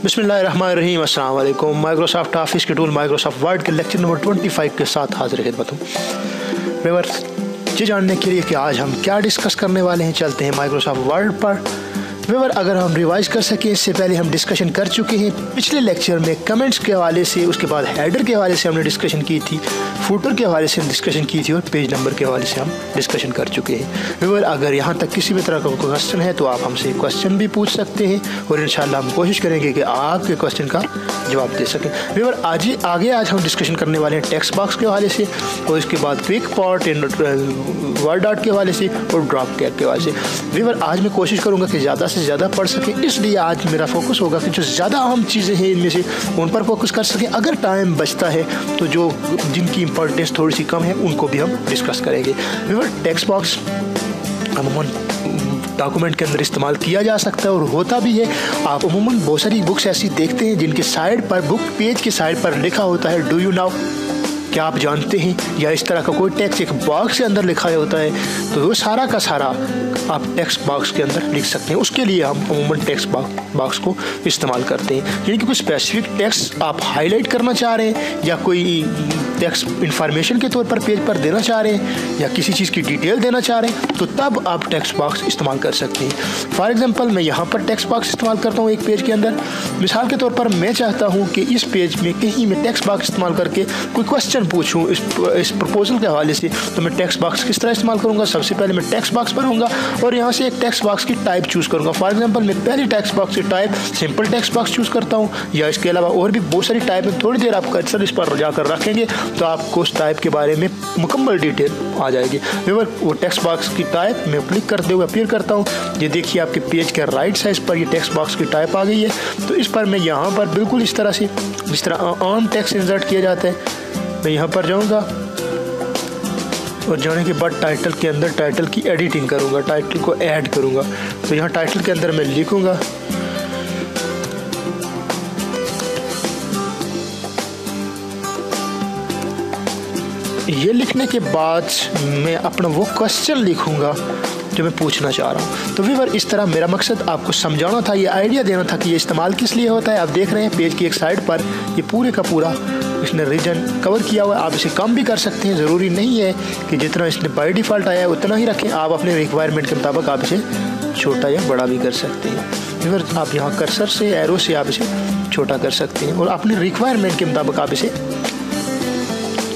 बिस्मिल्लाहिर्रहमानिर्रहीम, अस्सलाम वालेकुम। माइक्रोसॉफ्ट ऑफिस के टूल माइक्रोसॉफ्ट वर्ड के लेक्चर नंबर 25 के साथ हाजिर खिदमत हूँ। व्यूअर्स, ये जानने के लिए कि आज हम क्या डिस्कस करने वाले हैं, चलते हैं माइक्रोसॉफ्ट वर्ड पर। व्यूअर, अगर हम रिवाइज कर सकें, इससे पहले हम डिस्कशन कर चुके हैं पिछले लेक्चर में कमेंट्स के हवाले से, उसके बाद हेडर के हवाले से हमने डिस्कशन की थी, फुटर के हवाले से डिस्कशन की थी और पेज नंबर के हवाले से हम डिस्कशन कर चुके हैं। व्यूअर, अगर यहाँ तक किसी भी तरह का कोई क्वेश्चन है तो आप हमसे क्वेश्चन भी पूछ सकते हैं और इंशाल्लाह हम कोशिश करेंगे कि आपके क्वेश्चन का जवाब दे सकें। व्यूअर, आज हम डिस्कशन करने वाले हैं टेक्स्ट बॉक्स के हवाले से और इसके बाद quick part in word art के हवाले से और ड्रॉप टैग के हवाले से। व्यूअर, आज मैं कोशिश करूँगा कि ज़्यादा से ज़्यादा पढ़ सकें, इसलिए आज मेरा फोकस होगा कि जो ज़्यादा अहम चीज़ें हैं इनमें से उन पर फोकस कर सकें। अगर टाइम बचता है तो जो जिनकी इंपॉर्टेंस थोड़ी सी कम है उनको भी हम डिस्कस करेंगे। व्यूअर, टेक्स्ट बॉक्स अमूमन डॉक्यूमेंट के अंदर इस्तेमाल किया जा सकता है और होता भी है। आप अमूमन बहुत सारी बुक्स ऐसी देखते हैं जिनके साइड पर, बुक पेज के साइड पर लिखा होता है डू यू नाउ, क्या आप जानते हैं, या इस तरह का कोई टेक्स्ट एक बॉक्स के अंदर लिखा होता है, तो वो सारा का सारा आप टेक्स्ट बॉक्स के अंदर लिख सकते हैं। उसके लिए हम अमूमन टेक्स्ट बॉक्स को इस्तेमाल करते हैं। यानी कि कोई स्पेसिफिक टेक्स्ट आप हाईलाइट करना चाह रहे हैं या कोई टेक्स्ट इंफॉर्मेशन के तौर पर पेज पर देना चाह रहे हैं या किसी चीज़ की डिटेल देना चाह रहे हैं, तो तब आप टेक्स्ट बॉक्स इस्तेमाल कर सकते हैं। फॉर एग्जांपल, मैं यहाँ पर टेक्स्ट बॉक्स इस्तेमाल करता हूँ एक पेज के अंदर। मिसाल के तौर पर मैं चाहता हूँ कि इस पेज में कहीं मैं टेक्स्ट बॉक्स इस्तेमाल करके कोई क्वेश्चन पूछूं इस प्रपोजल के हवाले से, तो मैं टेक्स्ट बॉक्स किस तरह इस्तेमाल करूँगा। सबसे पहले मैं टेक्स्ट बॉक्स भरूँगा और यहाँ से एक टेक्स्ट बॉक्स की टाइप चूज़ करूँगा। फॉर एग्जांपल, मैं पहली टेक्स्ट बॉक्स की type simple text box choose करता हूँ, या इसके अलावा और भी बहुत सारी टाइप है। थोड़ी देर आप कर्सर इस पर जाकर रखेंगे तो आपको उस टाइप के बारे में मुकम्मल डिटेल आ जाएगी। व्यूअर, वो टेक्स्ट बॉक्स की टाइप मैं क्लिक करते हुए अपीयर करता हूँ। ये देखिए आपके पेज के राइट साइड पर ये टेक्स्ट बॉक्स की टाइप आ गई है। तो इस पर मैं यहाँ पर बिल्कुल इस तरह से, जिस तरह आम टेक्स्ट इंसर्ट किया जाता है, मैं यहाँ पर जाऊँगा और जाने के बाद टाइटल के अंदर टाइटल की एडिटिंग करूँगा, टाइटल को ऐड करूँगा। तो यहाँ टाइटल के अंदर मैं लिखूँगा ये। लिखने के बाद मैं अपना वो क्वेश्चन लिखूँगा जो मैं पूछना चाह रहा हूँ। तो व्यूअर, इस तरह मेरा मकसद आपको समझाना था, ये आइडिया देना था कि ये इस्तेमाल किस लिए होता है। आप देख रहे हैं पेज की एक साइड पर ये पूरे का पूरा इसने रीजन कवर किया हुआ है। आप इसे कम भी कर सकते हैं, ज़रूरी नहीं है कि जितना इसने बाय डिफ़ॉल्ट आया है उतना ही रखें। आप अपने रिक्वायरमेंट के मुताबिक आप इसे छोटा या बड़ा भी कर सकते हैं। व्यूअर, आप यहाँ कर्सर से, एरो से आप इसे छोटा कर सकते हैं और अपने रिक्वायरमेंट के मुताबिक आप इसे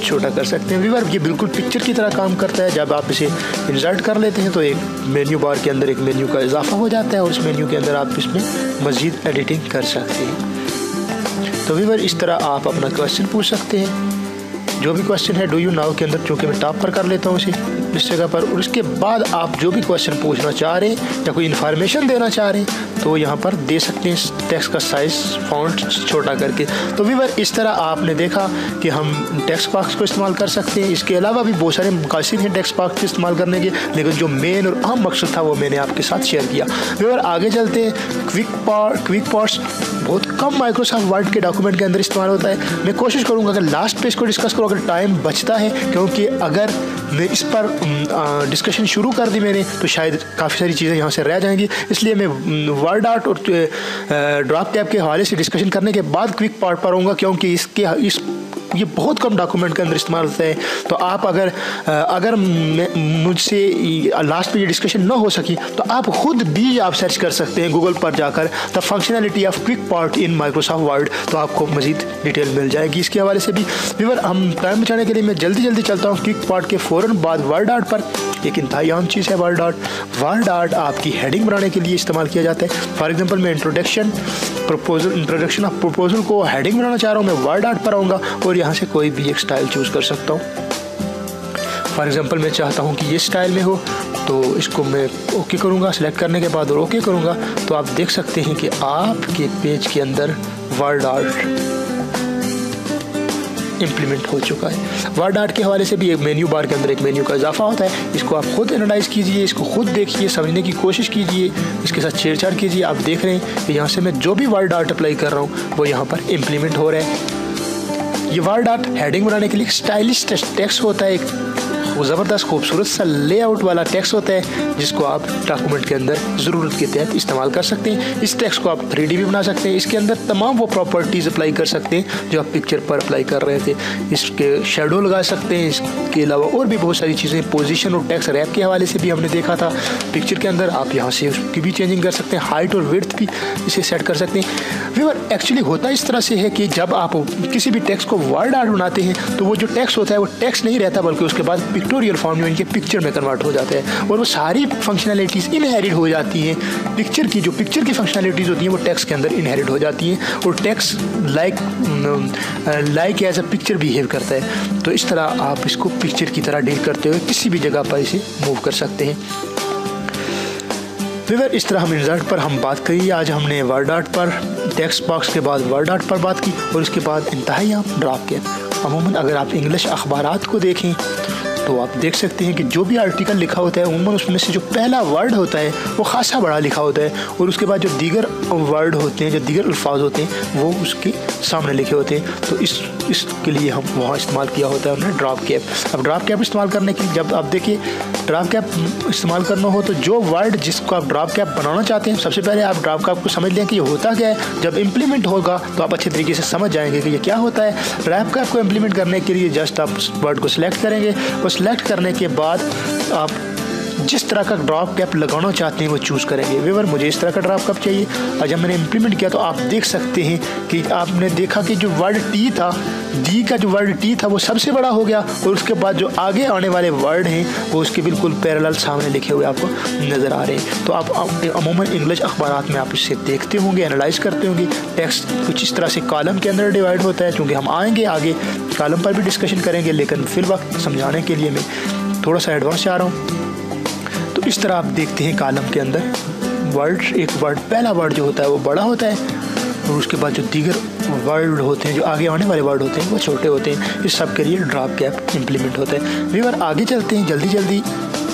छोटा कर सकते हैं। व्यूअर, ये बिल्कुल पिक्चर की तरह काम करता है। जब आप इसे इंसर्ट कर लेते हैं तो एक मेन्यू बार के अंदर एक मेन्यू का इजाफा हो जाता है और उस मेन्यू के अंदर आप इसमें मज़ीद एडिटिंग कर सकते हैं। तो व्यूअर, इस तरह आप अपना क्वेश्चन पूछ सकते हैं। जो भी क्वेश्चन है डू यू नाउ के अंदर, चूँकि मैं टॉप पर कर लेता हूँ इसे इस जगह पर, और उसके बाद आप जो भी क्वेश्चन पूछना चाह रहे हैं या कोई इन्फॉर्मेशन देना चाह रहे हैं तो यहाँ पर दे सकते हैं टेक्स्ट का साइज़ फॉन्ट छोटा करके। तो व्यूअर, इस तरह आपने देखा कि हम टेक्स्ट बॉक्स को इस्तेमाल कर सकते हैं। इसके अलावा भी बहुत सारे मकासद हैं टेक्स्ट बॉक्स के इस्तेमाल करने के, लेकिन जो मेन और अहम मकसद था वो मैंने आपके साथ शेयर किया। व्यूअर, आगे चलते हैं। क्विक पार्ट्स बहुत कम माइक्रोसॉफ्ट वर्ड के डॉक्यूमेंट के अंदर इस्तेमाल होता है। मैं कोशिश करूँगा कि लास्ट पेज को डिस्कस करूँ अगर टाइम बचता है, क्योंकि अगर मैं इस पर डिस्कशन शुरू कर दी मैंने तो शायद काफ़ी सारी चीज़ें यहाँ से रह जाएंगी। इसलिए मैं वर्ड आर्ट और ड्रॉप टैब के हवाले से डिस्कशन करने के बाद क्विक पार्ट पर आऊँगा, क्योंकि ये बहुत कम डॉक्यूमेंट के अंदर इस्तेमाल होता है। तो आप अगर मुझसे लास्ट में ये डिस्कशन ना हो सकी तो आप खुद भी आप सर्च कर सकते हैं गूगल पर जाकर the functionality of quick part in Microsoft word, तो आपको मज़ीद डिटेल मिल जाएगी इसके हवाले से भी। व्यूअर, हम टाइम बचाने के लिए मैं जल्दी चलता हूँ क्विक पार्ट के फ़ौरन बाद वर्ड आर्ट पर। एक इंतहाई अहम चीज़ है वर्ड आर्ट आपकी हेडिंग बनाने के लिए इस्तेमाल किया जाता है। फॉर एग्जांपल, मैं इंट्रोडक्शन ऑफ प्रपोजल को हेडिंग बनाना चाह रहा हूँ, मैं वर्ड आर्ट पर आऊँगा और यहाँ से कोई भी एक स्टाइल चूज़ कर सकता हूँ। फॉर एग्जांपल, मैं चाहता हूँ कि ये स्टाइल में हो, तो इसको मैं ओके करूँगा। सेलेक्ट करने के बाद और ओके करूँगा तो आप देख सकते हैं कि आपके पेज के अंदर वर्ड आर्ट इम्प्लीमेंट हो चुका है। वर्ड आर्ट के हवाले से भी एक मेन्यू बार के अंदर एक मेन्यू का इजाफा होता है। इसको आप खुद एनालाइज कीजिए, इसको खुद देखिए, समझने की कोशिश कीजिए, इसके साथ छेड़छाड़ कीजिए। आप देख रहे हैं कि यहाँ से मैं जो भी वर्ड आर्ट अप्लाई कर रहा हूँ वो यहाँ पर इम्प्लीमेंट हो रहा है। ये वर्ड आर्ट हेडिंग बनाने के लिए स्टाइलिश टेक्स्ट होता है, एक वो ज़बरदस्त खूबसूरत सा लेआउट वाला टेक्स्ट होता है जिसको आप डॉक्यूमेंट के अंदर ज़रूरत के तहत इस्तेमाल कर सकते हैं। इस टेक्स्ट को आप 3D भी बना सकते हैं। इसके अंदर तमाम वो प्रॉपर्टीज़ अप्लाई कर सकते हैं जो आप पिक्चर पर अप्लाई कर रहे थे। इसके शेडो लगा सकते हैं। इसके अलावा और भी बहुत सारी चीज़ें, पोजीशन और टेक्स्ट रैप के हवाले से भी हमने देखा था पिक्चर के अंदर। आप यहाँ से उसकी भी चेंजिंग कर सकते हैं, हाइट और विड्थ भी इसे सेट कर सकते हैं। व्यूअर, एक्चुअली होता इस तरह से है कि जब आप किसी भी टेक्स्ट को वर्ड आर्ट बनाते हैं तो वो जो टेक्स्ट होता है वो टेक्स्ट नहीं रहता, बल्कि उसके बाद पिक्टोरियल फॉर्म में इनके पिक्चर में कन्वर्ट हो जाता है और वो सारी फंक्शनैलिटीज़ इनहेरिट हो जाती हैं। पिक्चर की की फंक्शनैलिटीज़ होती हैं वो टेक्स्ट के अंदर इनहेरिट हो जाती हैं और text like as a picture behave करता है। तो इस तरह आप इसको पिक्चर की तरह डील करते हुए किसी भी जगह पर इसे मूव कर सकते हैं। व्यूअर, इस तरह हम इंसर्ट पर हम बात करी। आज हमने वर्ड आर्ट पर, टेक्स्ट बॉक्स के बाद वर्ड आर्ट पर बात की और उसके बाद इंतहाई आप ड्रॉप किया। अमूमन अगर आप इंग्लिश अखबारात को देखें तो आप देख सकते हैं कि जो भी आर्टिकल लिखा होता है उमूमन उसमें से जो पहला वर्ड होता है वो खासा बड़ा लिखा होता है और उसके बाद जो दीगर वर्ड होते हैं, जो दीगर अल्फाज होते हैं वो उसके सामने लिखे होते हैं। तो इसके लिए हम वहाँ इस्तेमाल किया होता है हमने ड्रॉप कैप। अब ड्रॉप कैप इस्तेमाल करने के लिए जब आप देखिए ड्रॉप कैप इस्तेमाल करना हो तो जो वर्ड जिसको आप ड्रॉप कैप बनाना चाहते हैं, सबसे पहले आप ड्रॉप कैप को समझ लें कि ये होता क्या है। जब इम्प्लीमेंट होगा तो आप अच्छे तरीके से समझ जाएंगे कि ये क्या होता है। ड्रॉप कैप को इम्प्लीमेंट करने के लिए जस्ट आप वर्ड को सिलेक्ट करेंगे और सिलेक्ट करने के बाद आप जिस तरह का ड्रॉप कैप लगाना चाहते हैं वो चूज़ करेंगे। व्यूअर, मुझे इस तरह का ड्रॉप कैप चाहिए और जब मैंने इम्प्लीमेंट किया तो आप देख सकते हैं कि आपने देखा कि जो वर्ड टी था, डी का जो वर्ड टी था वो सबसे बड़ा हो गया और उसके बाद जो आगे आने वाले वर्ड हैं वो उसके बिल्कुल पैरेलल सामने लिखे हुए आपको नज़र आ रहे हैं। तो आप अमूमन इंग्लिश अखबारात में आप इसे देखते होंगे, एनालाइज करते होंगे। टेक्स्ट कुछ इस तरह से कॉलम के अंदर डिवाइड होता है। चूँकि हम आएंगे आगे कॉलम पर भी डिस्कशन करेंगे, लेकिन फिल वक्त समझाने के लिए मैं थोड़ा सा एडवांस जा रहा हूँ। तो इस तरह आप देखते हैं कॉलम के अंदर वर्ड, एक वर्ड, पहला वर्ड जो होता है वो बड़ा होता है और उसके बाद जो दीगर वर्ड होते हैं, जो आगे आने वाले वर्ड होते हैं वो छोटे होते हैं। इस सब के लिए ड्रॉप कैप इम्प्लीमेंट होता है। व्यूअर, आगे चलते हैं जल्दी।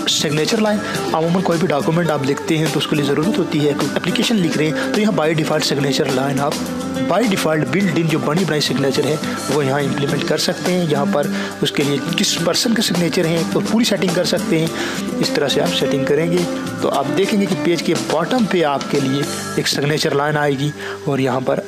सिग्नेचर लाइन, अमूमन कोई भी डॉक्यूमेंट आप लिखते हैं तो उसके लिए ज़रूरत होती है, कोई एप्लीकेशन लिख रहे हैं तो यहाँ बाय डिफ़ॉल्ट सिग्नेचर लाइन आप बाय डिफ़ॉल्ट बिल्ड इन जो बनी बनाई सिग्नेचर है वो यहाँ इंप्लीमेंट कर सकते हैं। यहाँ पर उसके लिए किस पर्सन का सिग्नेचर है तो पूरी सेटिंग कर सकते हैं। इस तरह से आप सेटिंग करेंगे तो आप देखेंगे कि पेज के बॉटम पे आपके लिए एक सिग्नेचर लाइन आएगी और यहाँ पर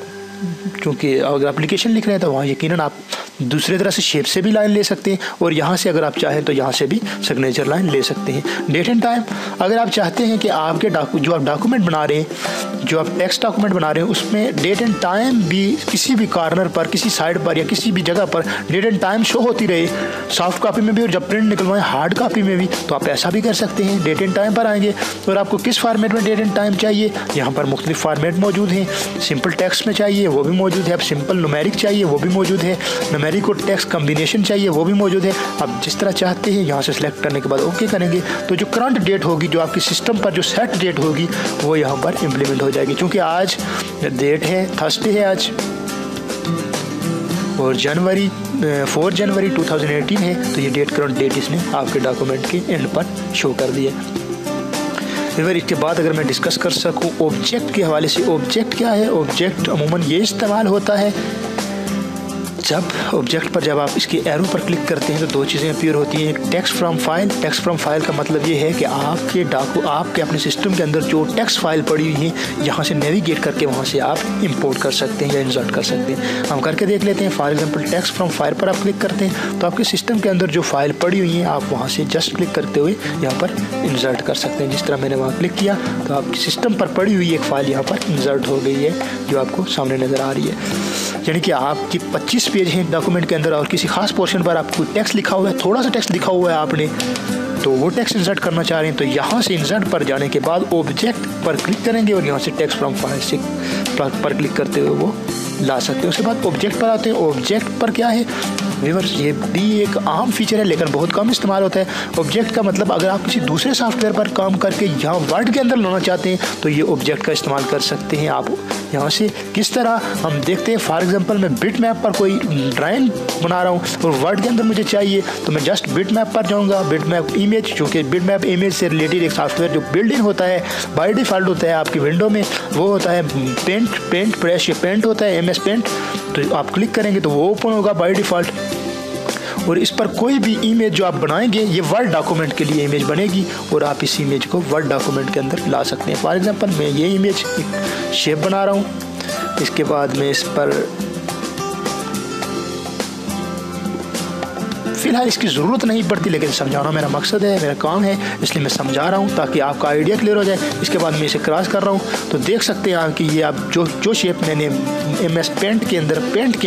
क्योंकि अगर एप्लीकेशन लिख रहे हैं तो वहाँ यकीनन आप दूसरे तरह से शेप से भी लाइन ले सकते हैं और यहाँ से अगर आप चाहें तो यहाँ से भी सिग्नेचर लाइन ले सकते हैं। डेट एंड टाइम, अगर आप चाहते हैं कि आपके जो आप डॉक्यूमेंट बना रहे हैं, जो आप टेक्स्ट डॉक्यूमेंट बना रहे हैं उसमें डेट एंड टाइम भी किसी भी कॉर्नर पर, किसी साइड पर या किसी भी जगह पर डेट एंड टाइम शो होती रहे, सॉफ्ट कॉपी में भी और जब प्रिंट निकलवाएं हार्ड कॉपी में भी, तो आप ऐसा भी कर सकते हैं। डेट एंड टाइम पर आएंगे और आपको किस फॉर्मेट में डेट एंड टाइम चाहिए, यहाँ पर मुख्तलिफ फॉर्मेट मौजूद हैं। सिंपल टेक्स्ट में चाहिए वो भी मौजूद है, अब सिंपल न्यूमेरिक चाहिए वो भी मौजूद है, न्यूमेरिक और टेक्स्ट कम्बिनेशन चाहिए वो भी मौजूद है। आप जिस तरह चाहते हैं यहाँ से सिलेक्ट करने के बाद ओके करेंगे तो जो करंट डेट होगी, जो आपकी सिस्टम पर जो सेट डेट होगी वो यहाँ पर इम्प्लीमेंट हो जाएगी। क्योंकि आज डेट है, थर्सडे है आज और 4 जनवरी 2018 है, तो ये डेट करंट डेट इसने आपके डॉक्यूमेंट के एंड पर शो कर दी है। फिर इसके बाद अगर मैं डिस्कस कर सकूं ऑब्जेक्ट के हवाले से, ऑब्जेक्ट क्या है? ऑब्जेक्ट अमूमन ये इस्तेमाल होता है जब ऑब्जेक्ट पर जब आप इसके एरो पर क्लिक करते हैं तो दो चीज़ें अपीयर होती हैं। एक text from file. Text from file का मतलब ये है कि आपके अपने सिस्टम के अंदर जो टेक्स्ट फाइल पड़ी हुई है यहाँ से नेविगेट करके वहाँ से आप इंपोर्ट कर सकते हैं या इंसर्ट कर सकते हैं। हम करके देख लेते हैं। For example text from file पर आप क्लिक करते हैं तो आपके सिस्टम के अंदर जो फाइल पड़ी हुई है आप वहाँ से जस्ट क्लिक करते हुए यहाँ पर इंसर्ट कर सकते हैं। जिस तरह मैंने वहाँ क्लिक किया तो आपके सिस्टम पर पड़ी हुई एक फ़ाइल यहाँ पर इंसर्ट हो गई है जो आपको सामने नज़र आ रही है। यानी कि आपकी 25 पेज हैं डॉक्यूमेंट के अंदर और किसी खास पोर्शन पर आपको टेक्स्ट लिखा हुआ है, थोड़ा सा टेक्स्ट लिखा हुआ है आपने, तो वो टेक्स्ट इंसर्ट करना चाह रहे हैं तो यहाँ से इंसर्ट पर जाने के बाद ऑब्जेक्ट पर क्लिक करेंगे और यहाँ से टेक्स्ट फ्रॉम फाइल से पर क्लिक करते हुए वो ला सकते हैं। उसके बाद ऑब्जेक्ट पर आते हैं। ऑब्जेक्ट पर क्या है व्यूअर्स, ये भी एक आम फीचर है लेकिन बहुत कम इस्तेमाल होता है। ऑब्जेक्ट का मतलब अगर आप किसी दूसरे सॉफ्टवेयर पर काम करके यहाँ वर्ड के अंदर लाना चाहते हैं तो ये ऑब्जेक्ट का इस्तेमाल कर सकते हैं आप। यहाँ से किस तरह हम देखते हैं, फॉर एग्जांपल मैं बिट मैप पर कोई ड्राइंग बना रहा हूँ और वर्ड के अंदर मुझे चाहिए तो मैं जस्ट बिट मैप पर जाऊँगा। बिट मैप इमेज, चूँकि बिट मैप इमेज से रिलेटेड एक सॉफ्टवेयर जो बिल्ड इन होता है बाय डिफ़ॉल्ट होता है आपकी विंडो में, वो होता है पेंट ब्रश या पेंट होता है MS पेंट। तो आप क्लिक करेंगे तो वो ओपन होगा बाय डिफ़ॉल्ट और इस पर कोई भी इमेज जो आप बनाएंगे ये वर्ड डॉक्यूमेंट के लिए इमेज बनेगी और आप इस इमेज को वर्ड डॉक्यूमेंट के अंदर ला सकते हैं। फॉर एग्जांपल मैं ये इमेज एक शेप बना रहा हूँ, इसके बाद मैं इस पर फिलहाल इसकी ज़रूरत नहीं पड़ती, लेकिन समझाना मेरा मकसद है, मेरा काम है, इसलिए मैं समझा रहा हूँ ताकि आपका आइडिया क्लियर हो जाए। इसके बाद मैं इसे क्रॉस कर रहा हूँ तो देख सकते हैं आप कि ये आप जो शेप मैंने MS पेंट के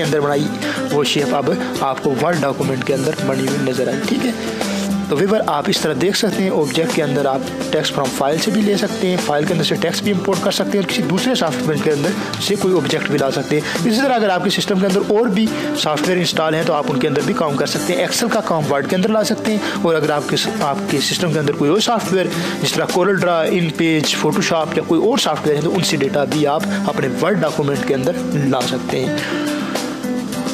अंदर बनाई वो शेप अब आपको वर्ड डॉक्यूमेंट के अंदर बनी हुई नज़र आई। ठीक है, तो व्यूअर आप इस तरह देख सकते हैं। ऑब्जेक्ट के अंदर आप टेक्स्ट फ्रॉम फाइल से भी ले सकते हैं, फाइल के अंदर से टेक्स्ट भी इंपोर्ट कर सकते हैं और किसी दूसरे सॉफ्टवेयर के अंदर से कोई ऑब्जेक्ट भी ला सकते हैं। इसी तरह अगर आपके सिस्टम के अंदर और भी सॉफ्टवेयर इंस्टॉल हैं तो आप उनके अंदर भी काम कर सकते हैं। एक्सेल का काम वर्ड के अंदर ला सकते हैं, और अगर आपके सिस्टम के अंदर कोई और सॉफ्टवेयर जिस तरह कोरल ड्रा, इन पेज, फोटोशॉप या कोई और सॉफ्टवेयर है तो उनसे डेटा भी आप अपने वर्ड डॉक्यूमेंट के अंदर ला सकते हैं।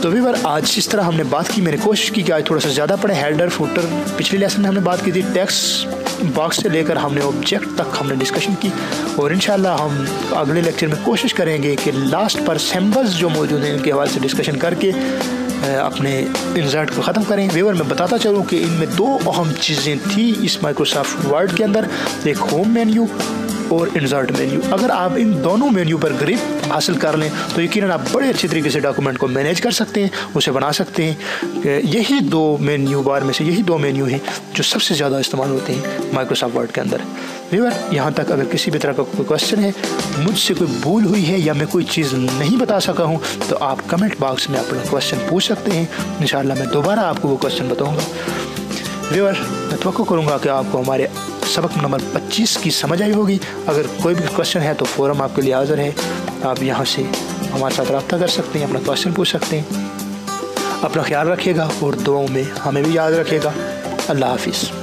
तो व्यूअर आज इस तरह हमने बात की, मैंने कोशिश की कि आज थोड़ा सा ज़्यादा पढ़े। हेडर, फुटर पिछले लेसन में हमने बात की थी, टेक्स्ट बॉक्स से लेकर हमने ऑब्जेक्ट तक हमने डिस्कशन की, और इंशाल्लाह हम अगले लेक्चर में कोशिश करेंगे कि लास्ट पर सिंबल्स जो मौजूद हैं इनके हवाले से डिस्कशन करके अपने इंसर्ट को ख़त्म करें। व्यूअर मैं बताता चलूँ कि इनमें दो अहम चीज़ें थी इस माइक्रोसॉफ्ट वर्ड के अंदर, एक होम मेन्यू और इंसर्ट मेन्यू। अगर आप इन दोनों मेन्यू पर ग्रिप हासिल कर लें तो यकीनन आप बड़े अच्छे तरीके से डॉक्यूमेंट को मैनेज कर सकते हैं, उसे बना सकते हैं। यही दो मेन्यू बार में से यही दो मेन्यू हैं जो सबसे ज़्यादा इस्तेमाल होते हैं माइक्रोसॉफ्ट वर्ड के अंदर। व्यूअर यहाँ तक अगर किसी भी तरह का कोई क्वेश्चन है, मुझसे कोई भूल हुई है या मैं कोई चीज़ नहीं बता सका हूँ तो आप कमेंट बॉक्स में अपना क्वेश्चन पूछ सकते हैं। इंशाल्लाह मैं दोबारा आपको वो क्वेश्चन बताऊँगा। व्यूअर मैं तवक्को करूँगा कि आपको हमारे सबक नंबर 25 की समझ आई होगी। अगर कोई भी क्वेश्चन है तो फोरम आपके लिए हाज़िर है, आप यहाँ से हमारे साथ रब्ता कर सकते हैं, अपना क्वेश्चन पूछ सकते हैं। अपना ख्याल रखिएगा और दुआओं में हमें भी याद रखिएगा। अल्लाह हाफिज़।